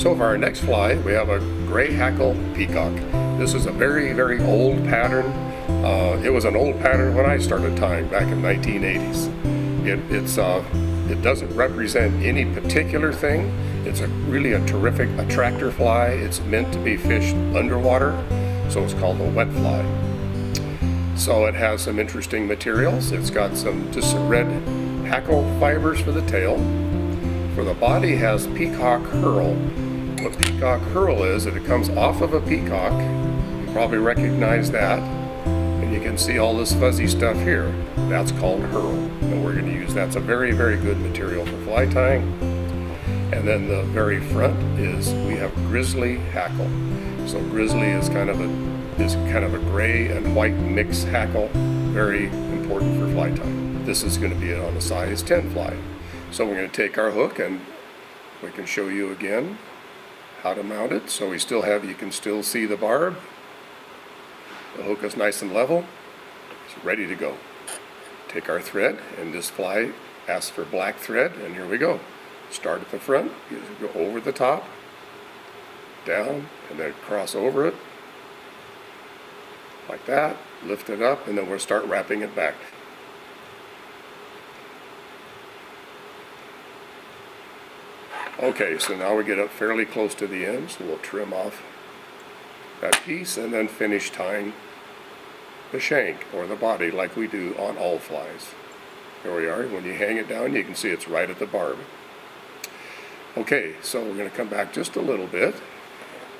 So for our next fly, we have a gray Hackle Peacock. This is a very, very old pattern. It was an old pattern when I started tying back in 1980s. It doesn't represent any particular thing. It's really a terrific attractor fly. It's meant to be fished underwater, so it's called a wet fly. So it has some interesting materials. It's got just some red hackle fibers for the tail. For the body, has peacock herl. What peacock herl is, it comes off of a peacock. You probably recognize that. And you can see all this fuzzy stuff here. That's called herl. And we're going to use that's a very, very good material for fly tying. And then the very front is we have Grizzly hackle. So Grizzly is kind of a gray and white mixed hackle. Very important for fly tying. This is going to be on a size 10 fly. So we're going to take our hook and we can show you again how to mount it. So you can still see the barb. The hook is nice and level. It's ready to go. Take our thread, and this fly asks for black thread, and here we go. Start at the front, you go over the top, down, and then cross over it, like that, lift it up, and then we'll start wrapping it back. Okay, so now we get up fairly close to the end, so we'll trim off that piece and then finish tying the shank or the body like we do on all flies. There we are. When you hang it down, you can see it's right at the barb. Okay, so we're going to come back just a little bit.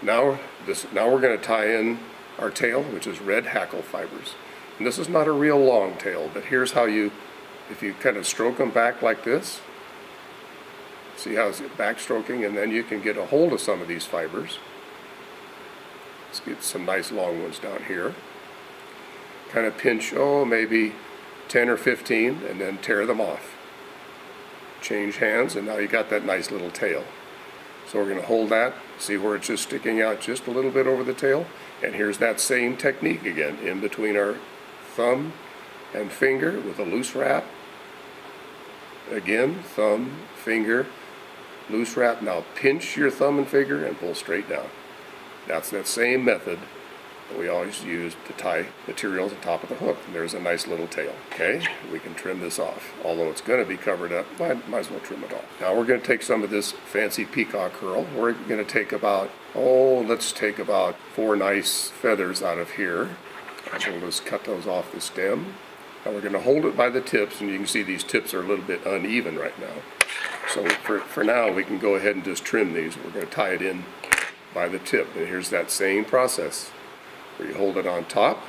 Now we're going to tie in our tail, which is red hackle fibers. And this is not a real long tail, but here's how if you kind of stroke them back like this, see how it's backstroking, and then you can get a hold of some of these fibers. Let's get some nice long ones down here. Kind of pinch, maybe 10 or 15, and then tear them off. Change hands, and now you got that nice little tail. So we're going to hold that, see where it's just sticking out just a little bit over the tail. And here's that same technique again, in between our thumb and finger with a loose wrap. Again, thumb, finger, loose wrap. Now pinch your thumb and finger and pull straight down. That's that same method that we always use to tie materials on top of the hook. And there's a nice little tail. Okay, we can trim this off. Although it's going to be covered up, might as well trim it off. Now we're going to take some of this fancy peacock herl. We're going to take let's take about 4 nice feathers out of here. So we'll just cut those off the stem. Now we're going to hold it by the tips, and you can see these tips are a little bit uneven right now. So for now, we can go ahead and just trim these. We're going to tie it in by the tip. And here's that same process where you hold it on top.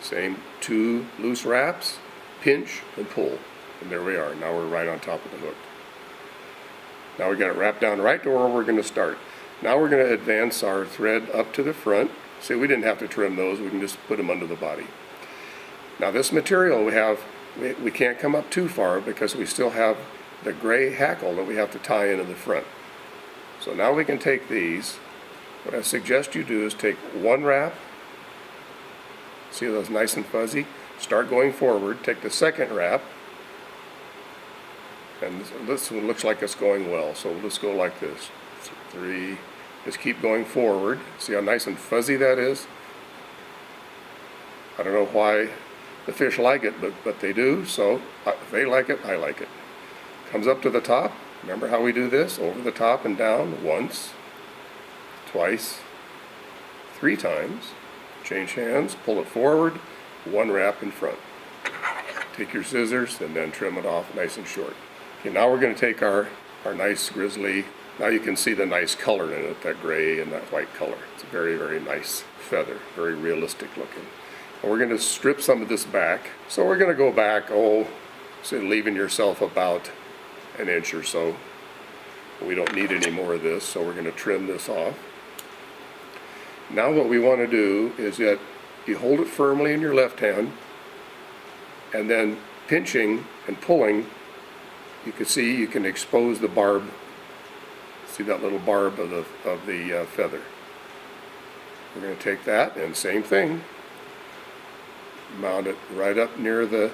Same 2 loose wraps, pinch and pull. And there we are. Now we're right on top of the hook. Now we got it wrapped down right to where we're going to start. Now we're going to advance our thread up to the front. See, we didn't have to trim those. We can just put them under the body. Now this material we can't come up too far because we still have the gray hackle that we have to tie into the front. So now we can take these. What I suggest you do is take 1 wrap. See those nice and fuzzy? Start going forward. Take the second wrap. And this one looks like it's going well. So let's go like this. 3. Just keep going forward. See how nice and fuzzy that is? I don't know why the fish like it, but they do. So if they like it, I like it. Comes up to the top. Remember how we do this? Over the top and down. Once, twice, 3 times. Change hands, pull it forward, 1 wrap in front. Take your scissors and then trim it off nice and short. Okay, now we're going to take our nice Grizzly. Now you can see the nice color in it, that gray and that white color. It's a very, very nice feather, very realistic looking. And we're going to strip some of this back. So we're going to go back, leaving yourself about 1 inch or so. We don't need any more of this, so we're going to trim this off. Now what we want to do is that you hold it firmly in your left hand, and then pinching and pulling, you can expose the barb. See that little barb of the feather. We're going to take that and same thing, mount it right up near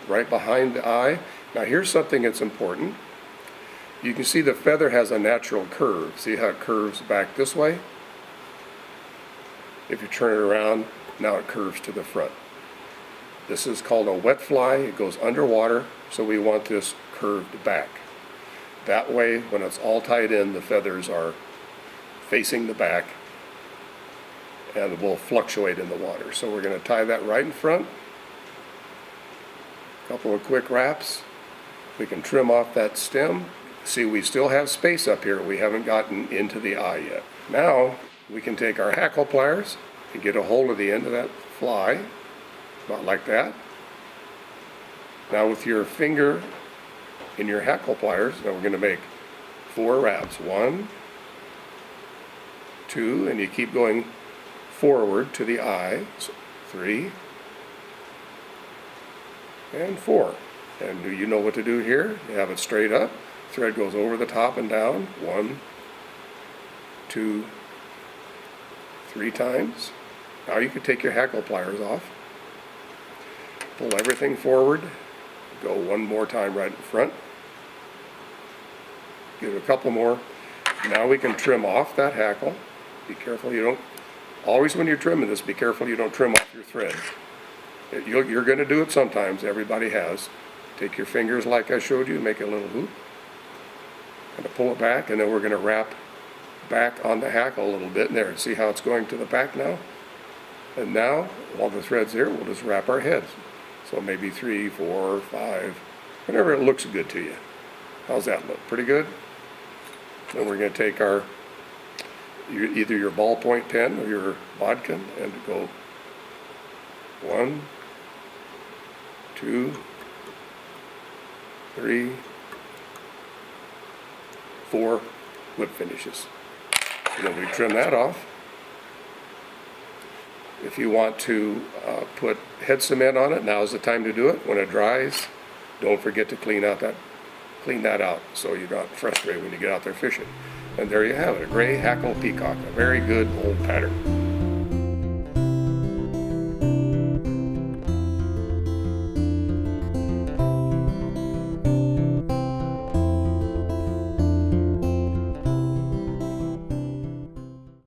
right behind the eye. Now here's something that's important. You can see the feather has a natural curve. See how it curves back this way? If you turn it around, now it curves to the front. This is called a wet fly. It goes underwater, so we want this curved back. That way, when it's all tied in, the feathers are facing the back and will fluctuate in the water. So we're going to tie that right in front. A couple of quick wraps. We can trim off that stem. See, we still have space up here. We haven't gotten into the eye yet. Now, we can take our hackle pliers and get a hold of the end of that fly, about like that. Now with your finger in your hackle pliers, now we're going to make 4 wraps. 1, 2, and you keep going forward to the eye. 3, and 4. And do you know what to do here? You have it straight up. Thread goes over the top and down. 1, 2, 3 times. Now you can take your hackle pliers off. Pull everything forward. Go one more time right in front. Give it a couple more. Now we can trim off that hackle. Be careful you don't, always when you're trimming this, be careful you don't trim off your thread. You're going to do it sometimes, everybody has. Take your fingers like I showed you, make a little hoop. Kind of pull it back, and then we're going to wrap back on the hackle a little bit in there. See how it's going to the back now? And now, while the thread's here, we'll just wrap our heads. So maybe 3, 4, 5, whatever it looks good to you. How's that look? Pretty good? Then we're going to take our, either your ballpoint pen or your Bodkin, and go 1, 2, 3, 4 whip finishes. And then we trim that off. If you want to put head cement on it, now's the time to do it. When it dries, don't forget to clean that out so you're not frustrated when you get out there fishing. And there you have it, a gray Hackle Peacock, a very good old pattern.